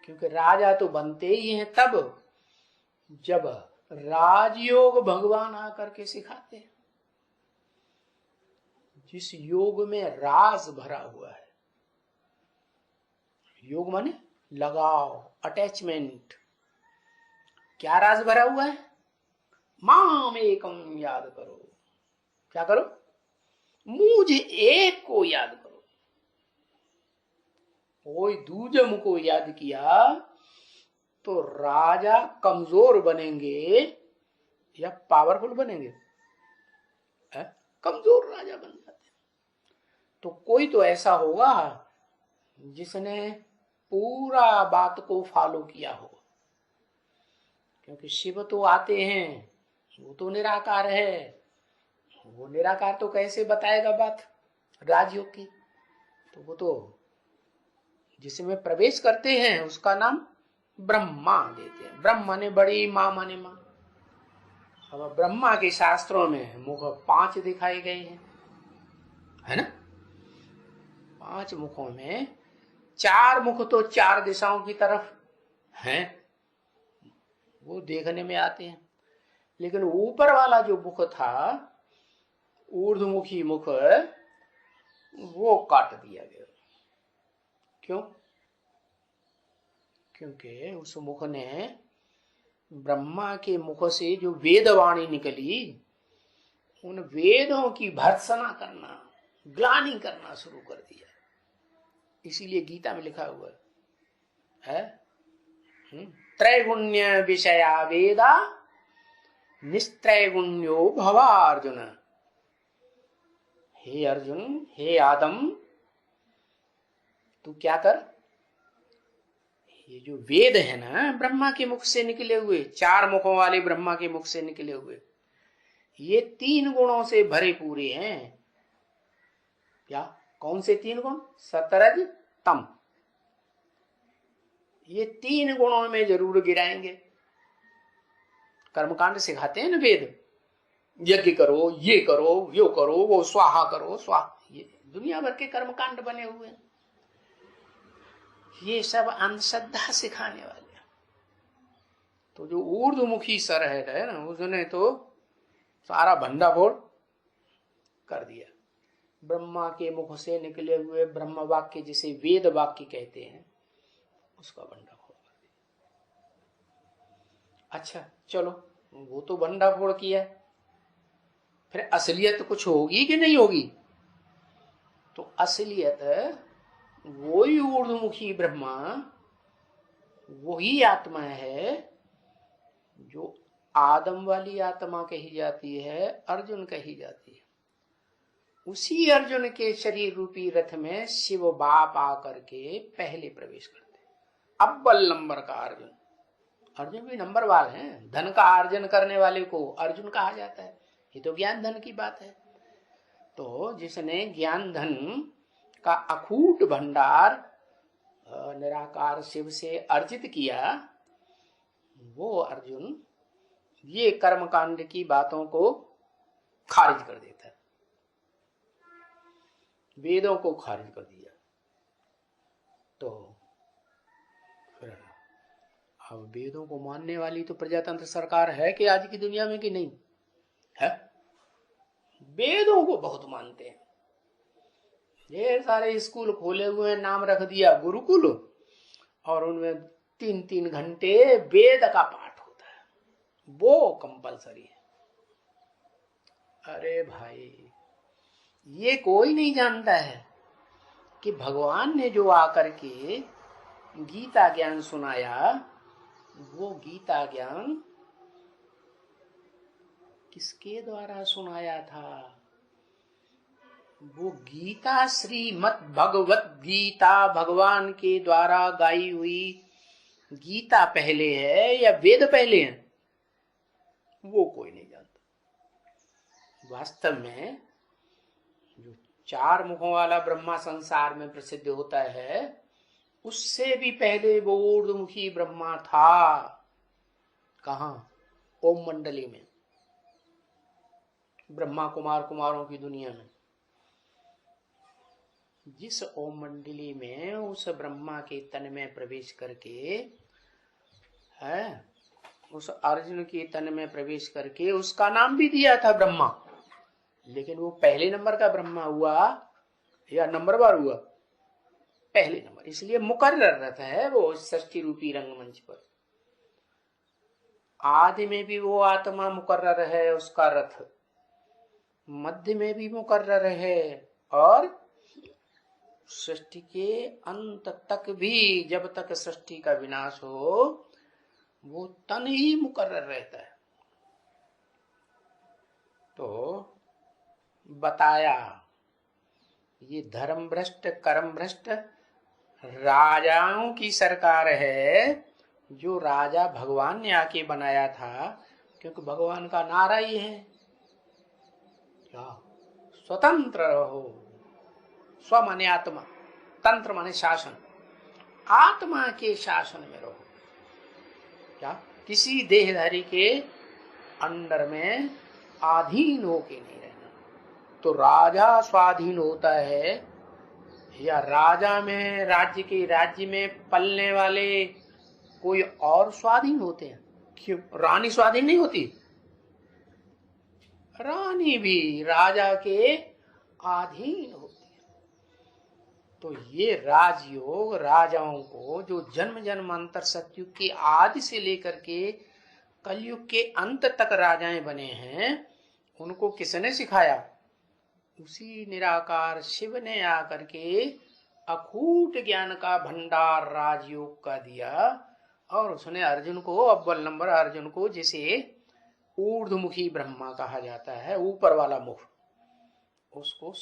क्योंकि राजा तो बनते ही हैं तब जब राजयोग भगवान आकर के सिखाते हैं, जिस योग में राज भरा हुआ है। योग माने लगाव, अटैचमेंट। क्या राज भरा हुआ है? माम एकम याद करो। क्या करो? मुझे एक को याद करो। कोई दूजम को याद किया तो राजा कमजोर बनेंगे या पावरफुल बनेंगे? कमजोर राजा बन जाते। तो कोई तो ऐसा होगा जिसने पूरा बात को फॉलो किया हो, क्योंकि शिव तो आते हैं, वो तो निराकार है। वो निराकार तो कैसे बताएगा बात राजयोग की? तो वो तो जिसमें प्रवेश करते हैं उसका नाम ब्रह्मा देते हैं। ब्रह्म माने बड़ी, मां माने मां। अब ब्रह्मा के शास्त्रों में मुख 5 दिखाए गए हैं, है ना? 5 मुखों में 4 मुख तो 4 दिशाओं की तरफ हैं, वो देखने में आते हैं। लेकिन ऊपर वाला जो मुख था, ऊर्ध्वमुखी मुख, वो काट दिया गया। क्यों? क्योंकि उस मुख ने ब्रह्मा के मुख से जो वेदवाणी निकली, उन वेदों की भर्त्सना करना, ग्लानि करना शुरू कर दिया। इसीलिए गीता में लिखा हुआ है त्रैगुण्य विषया वेदा निस्त्रैगुण्यो भवा अर्जुन। हे अर्जुन, हे आदम, तू क्या कर, ये जो वेद है ना ब्रह्मा के मुख से निकले हुए, 4 मुखों वाले ब्रह्मा के मुख से निकले हुए, ये 3 गुणों से भरे पूरे हैं। क्या? कौन से 3 गुण? सतरज तम। ये 3 गुणों में जरूर गिराएंगे। कर्मकांड सिखाते हैं ना वेद, यज्ञ करो, ये करो, यो करो, वो स्वाहा करो, स्वाहा। ये दुनिया भर के कर्मकांड बने हुए हैं। ये सब अंधश्रद्धा सिखाने वाले। तो जो ऊर्ध्वमुखी सर है ना, उसने तो सारा भंडाफोड़ कर दिया। ब्रह्मा के मुख से निकले हुए ब्रह्म वाक्य, जिसे वेद वाक्य कहते हैं, उसका भंडाफोड़ कर दिया। अच्छा चलो, वो तो भंडाफोड़ किया, फिर असलियत कुछ होगी कि नहीं होगी? तो असलियत वही ऊर्ध्वमुखी ब्रह्मा, वही आत्मा है जो आदम वाली आत्मा कही जाती है, अर्जुन कही जाती है। उसी अर्जुन के शरीर रूपी रथ में शिव बाप आकर के पहले प्रवेश करते हैं। अव्वल नंबर का अर्जुन। अर्जुन भी नंबर वाले हैं। धन का अर्जन करने वाले को अर्जुन कहा जाता है। ये तो ज्ञान धन की बात है। तो जिसने ज्ञान धन का अखूट भंडार निराकार शिव से अर्जित किया, वो अर्जुन ये कर्मकांड की बातों को खारिज कर देता है, वेदों को खारिज कर दिया। तो फिर अब वेदों को मानने वाली तो प्रजातंत्र सरकार है कि आज की दुनिया में, कि नहीं है? वेदों को बहुत मानते हैं। ये सारे स्कूल खोले हुए हैं, नाम रख दिया गुरुकुल, और उनमें 3-3 घंटे वेद का पाठ होता है, वो कंपलसरी है। अरे भाई, ये कोई नहीं जानता है कि भगवान ने जो आकर के गीता ज्ञान सुनाया, वो गीता ज्ञान किसके द्वारा सुनाया था? वो गीता श्रीमद् भगवत गीता भगवान के द्वारा गाई हुई गीता पहले है या वेद पहले हैं? वो कोई नहीं जानता। वास्तव में जो 4 मुखों वाला ब्रह्मा संसार में प्रसिद्ध होता है, उससे भी पहले वो ऊर्ध्वमुखी ब्रह्मा था। कहाँ? ओम मंडली में, ब्रह्मा कुमार कुमारों की दुनिया में। जिस ओम मंडली में उस ब्रह्मा के तन में प्रवेश करके है, उस अर्जुन के तन में प्रवेश करके उसका नाम भी दिया था ब्रह्मा, लेकिन वो पहले नंबर का ब्रह्मा हुआ या नंबरवार हुआ? पहले नंबर। इसलिए मुकर्रर रहता है वो षष्ठी रूपी रंगमंच पर। आदि में भी वो आत्मा मुकर्रर है, उसका रथ मध्य में भी मुकर्रर है, और सृष्टि के अंत तक भी, जब तक सृष्टि का विनाश हो, वो तन ही मुकर्रर रहता है। तो बताया ये धर्म भ्रष्ट कर्म भ्रष्ट राजाओं की सरकार है, जो राजा भगवान ने आके बनाया था, क्योंकि भगवान का नारा ही है क्या? स्वतंत्र रहो। स्व माने आत्मा, तंत्र माने शासन, आत्मा के शासन में रहो। क्या? किसी देहधारी के अंडर में अधीन होके नहीं रहना। तो राजा स्वाधीन होता है, या राजा में राज्य में पलने वाले कोई और स्वाधीन होते हैं? क्यों? रानी स्वाधीन नहीं होती? रानी भी राजा के अधीन होती है। तो ये राजयोग राजाओं को, जो जन्म जन्मांतर सतयुग के आदि से लेकर के कलयुग के अंत तक राजाएं बने हैं, उनको किसने सिखाया? उसी निराकार शिव ने आकर के अकूट ज्ञान का भंडार राजयोग का दिया, और उसने अर्जुन को, अव्वल नंबर अर्जुन को, जिसे ऊर्ध्वमुखी ब्रह्मा कहा जाता है, ऊपर वाला मुख, उसको